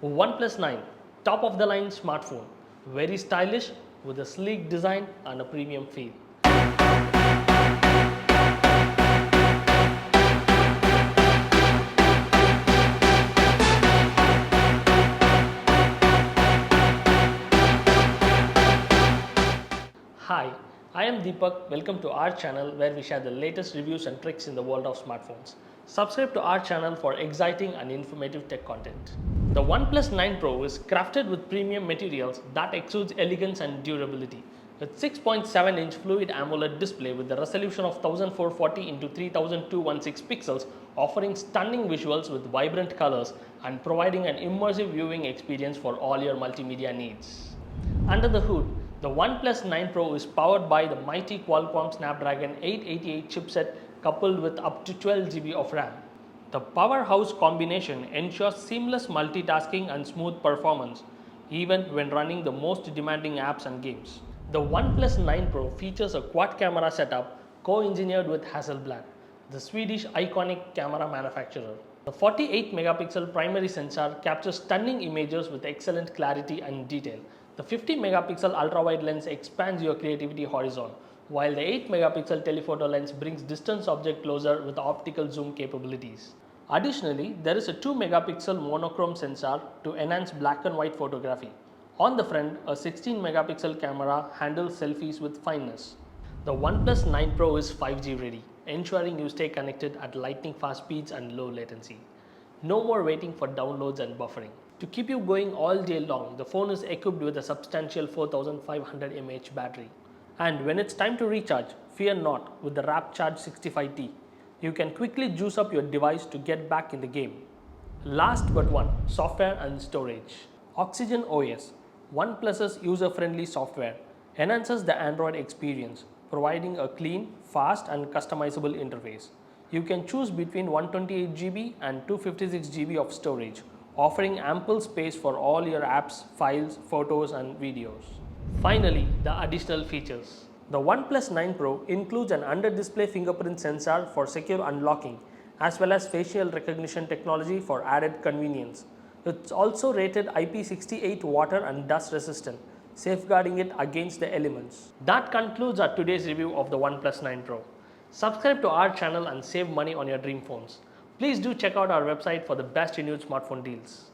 OnePlus 9, top of the line smartphone, very stylish with a sleek design and a premium feel. Hi, I am Deepak. Welcome to our channel where we share the latest reviews and tricks in the world of smartphones. Subscribe to our channel for exciting and informative tech content. The OnePlus 9 Pro is crafted with premium materials that exudes elegance and durability. With 6.7-inch fluid AMOLED display with a resolution of 1440 x 3216 pixels, offering stunning visuals with vibrant colors and providing an immersive viewing experience for all your multimedia needs. Under the hood, the OnePlus 9 Pro is powered by the mighty Qualcomm Snapdragon 888 chipset coupled with up to 12 GB of RAM. The powerhouse combination ensures seamless multitasking and smooth performance, even when running the most demanding apps and games. The OnePlus 9 Pro features a quad camera setup co-engineered with Hasselblad, the Swedish iconic camera manufacturer. The 48 megapixel primary sensor captures stunning images with excellent clarity and detail. The 50 megapixel ultra-wide lens expands your creativity horizon, while the 8 megapixel telephoto lens brings distance object closer with optical zoom capabilities. Additionally, there is a 2 megapixel monochrome sensor to enhance black and white photography. On the front, a 16 megapixel camera handles selfies with fineness. The OnePlus 9 Pro is 5G ready, ensuring you stay connected at lightning fast speeds and low latency. No more waiting for downloads and buffering. To keep you going all day long, the phone is equipped with a substantial 4500 mAh battery. And when it's time to recharge, fear not with the Wrap Charge 65T. You can quickly juice up your device to get back in the game. Last but one, software and storage. Oxygen OS, OnePlus's user-friendly software, enhances the Android experience, providing a clean, fast and customizable interface. You can choose between 128 GB and 256 GB of storage, offering ample space for all your apps, files, photos and videos. Finally, the additional features. The OnePlus 9 Pro includes an under-display fingerprint sensor for secure unlocking, as well as facial recognition technology for added convenience. It's also rated IP68 water and dust resistant, safeguarding it against the elements. That concludes our today's review of the OnePlus 9 Pro. Subscribe to our channel and save money on your dream phones. Please do check out our website for the best renewed smartphone deals.